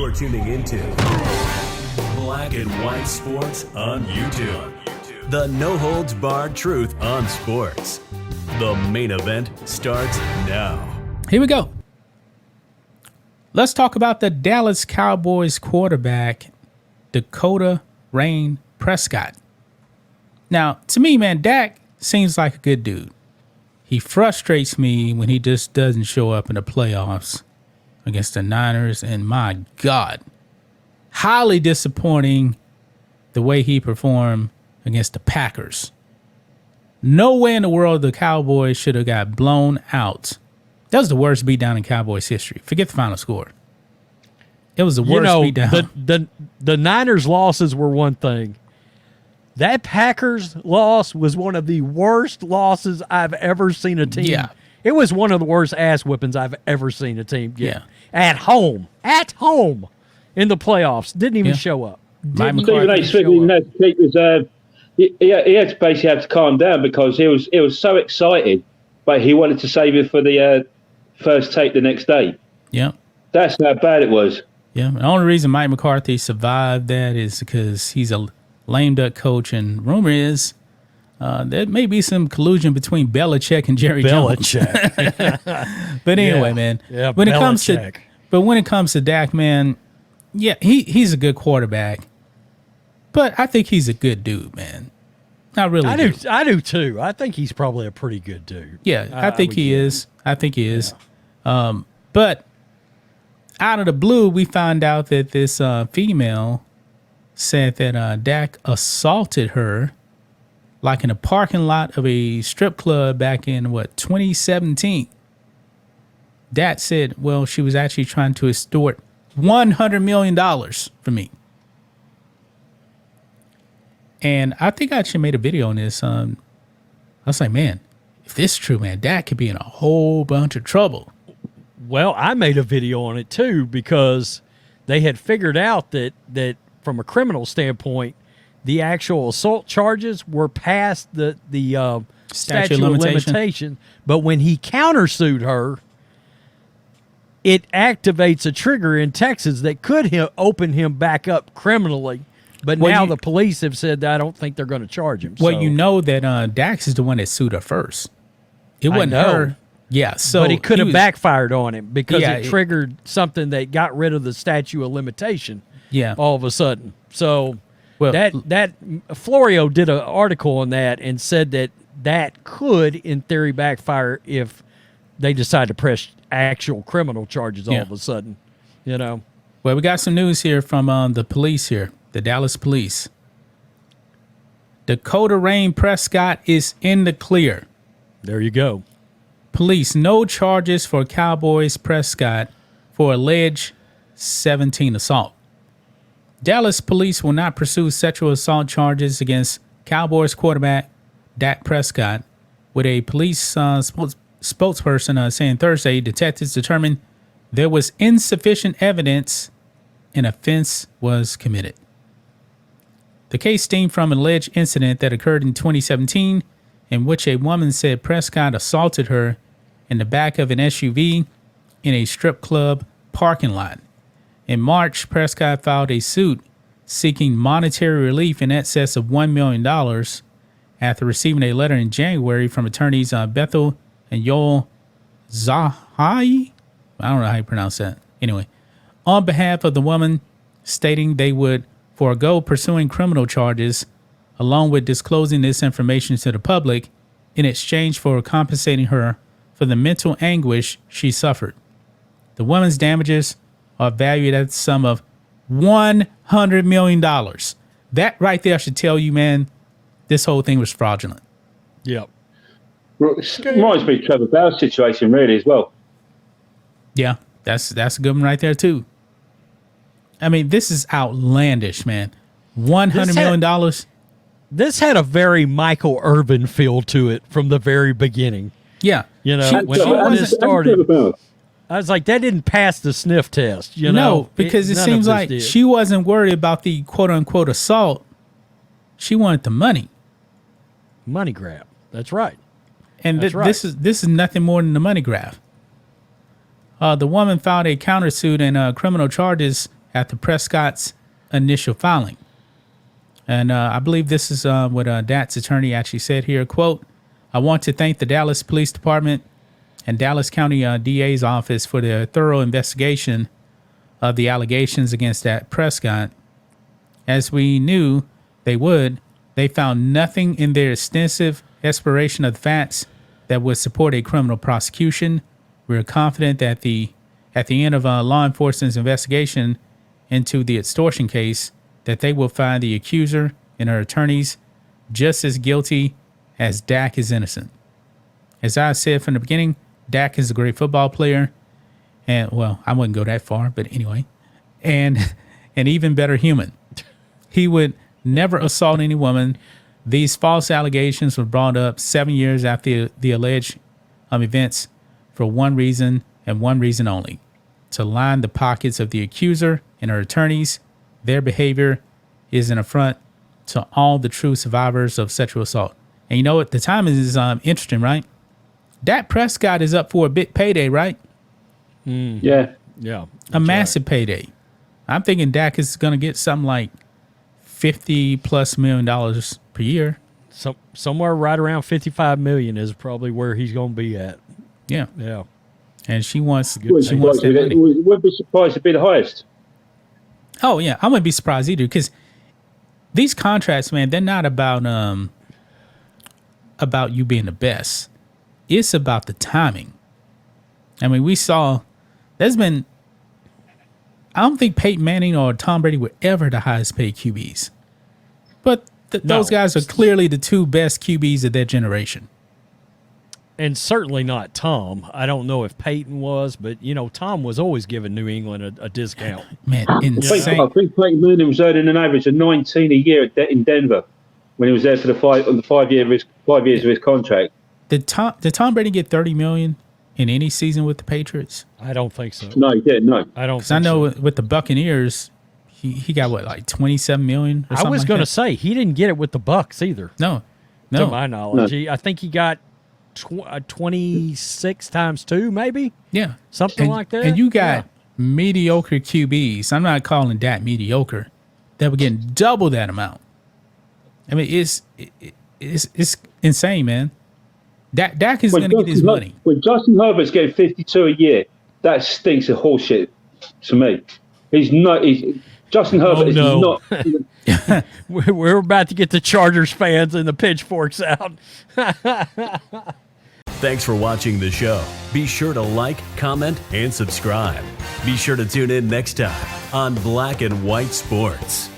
You're tuning into Black and White Sports on YouTube. The no-holds-barred truth on sports. The main event starts now. Here we go. Let's talk about the Dallas Cowboys quarterback, Dakota Rain Prescott. Now, to me, man, Dak seems like a good dude. He frustrates me when he just doesn't show up in the playoffs against the Niners. And my God, highly disappointing the way he performed against the Packers. No way in the world the Cowboys should have got blown out. That was the worst beatdown in Cowboys history. Forget the final score. It was the worst beatdown. The Niners' losses were one thing. That Packers loss was one of the worst losses I've ever seen a team. Yeah. It was one of the worst ass whippings I've ever seen a team get. Yeah. At home in the playoffs. Didn't even show up. Stephen A. Smith didn't have to keep his, he had to basically have to calm down because he was so excited, but he wanted to save it for the first take the next day. Yeah. That's how bad it was. Yeah. The only reason Mike McCarthy survived that is because he's a lame duck coach, and rumor is there may be some collusion between Belichick and Jerry Jones. But anyway, man. Yeah, when it comes to Dak, man, yeah, he's a good quarterback, but I think he's a good dude, man. Not really. I do too. I think he's probably a pretty good dude. Yeah, I think he is. But out of the blue, we find out that this female said that Dak assaulted her like in a parking lot of a strip club back in 2017. Dak said, well, she was actually trying to extort $100 million from me. And I think I actually made a video on this. I was like, man, if this is true, man, Dak could be in a whole bunch of trouble. Well, I made a video on it too because they had figured out that from a criminal standpoint, the actual assault charges were past the statute of limitation. But when he countersued her, it activates a trigger in Texas that could open him back up criminally. But now the police have said that I don't think they're going to charge him. Well, you know that Dax is the one that sued her first. It wasn't her. Yeah, so but it could have backfired on him because it triggered something that got rid of the statute of limitation. Yeah, all of a sudden. So that Florio did an article on that and said that could, in theory, backfire if they decide to press actual criminal charges all of a sudden. You know. Well, we got some news here from the police here, the Dallas police. Dakota Rain Prescott is in the clear. There you go. Police, no charges for Cowboys Prescott for alleged 17 assault. Dallas police will not pursue sexual assault charges against Cowboys quarterback Dak Prescott, with a police spokesperson saying Thursday detectives determined there was insufficient evidence an offense was committed. The case stemmed from an alleged incident that occurred in 2017 in which a woman said Prescott assaulted her in the back of an SUV in a strip club parking lot. In March, Prescott filed a suit seeking monetary relief in excess of $1 million after receiving a letter in January from attorneys Bethel and Yoel Zahai. I don't know how you pronounce that. Anyway, on behalf of the woman, stating they would forego pursuing criminal charges along with disclosing this information to the public in exchange for compensating her for the mental anguish she suffered. The woman's damages are valued at the sum of $100 million. That right there should tell you, man, this whole thing was fraudulent. Yep. Reminds me of Trevor Bauer's situation, really, as well. Yeah, that's a good one right there, too. I mean, this is outlandish, man. $100 million. This had a very Michael Irvin feel to it from the very beginning. Yeah. You know, when it started, I was like, that didn't pass the sniff test, you know? No, because it seems like she wasn't worried about the quote-unquote assault. She wanted the money. Money grab. That's right. And this is nothing more than the money grab. The woman filed a countersuit and criminal charges after Prescott's initial filing. And I believe this is what Dat's attorney actually said here. Quote, "I want to thank the Dallas Police Department and Dallas County DA's office for their thorough investigation of the allegations against Dak Prescott. As we knew they would, they found nothing in their extensive exploration of the facts that would support a criminal prosecution. We are confident that at the end of law enforcement's investigation into the extortion case, that they will find the accuser and her attorneys just as guilty as Dak is innocent. As I said from the beginning, Dak is a great football player, and well, I wouldn't go that far, but anyway, and an even better human. He would never assault any woman. These false allegations were brought up 7 years after the alleged events for one reason and one reason only: to line the pockets of the accuser and her attorneys. Their behavior is an affront to all the true survivors of sexual assault." And you know what? The timing is interesting, right? Dak Prescott is up for a big payday, right? Yeah. Yeah. A massive payday. I'm thinking Dak is going to get something like $50+ million per year. So somewhere right around 55 million is probably where he's going to be at. Yeah. Yeah. And she wants that Wouldn't money. be surprised to be the highest. Oh yeah, I wouldn't be surprised either, because these contracts, man, they're not about you being the best. It's about the timing. I mean, we saw I don't think Peyton Manning or Tom Brady were ever the highest paid QBs, but those guys are clearly the two best QBs of their generation. And certainly not Tom. I don't know if Peyton was, but, Tom was always giving New England a discount. Man, I insane. think Peyton Manning was earning an average of 19 a year in Denver when he was there for the 5 years of his contract. Did Tom Brady get $30 million in any season with the Patriots? I don't think so. No, he didn't. No, I don't. Because I know with the Buccaneers, he got what, like $27 million or something. I was going to say he didn't get it with the Bucks either. No. To my knowledge, I think he got 26 times 2, maybe. Yeah, something like that. And you got mediocre QBs. I'm not calling that mediocre. That were getting double that amount. I mean, it's insane, man. Dak is going to get his money. When Justin Herbert's getting 52 a year, that stinks of horseshit to me. Justin Herbert is not. We're about to get the Chargers fans and the pitchforks out. Thanks for watching the show. Be sure to like, comment, and subscribe. Be sure to tune in next time on Black and White Sports.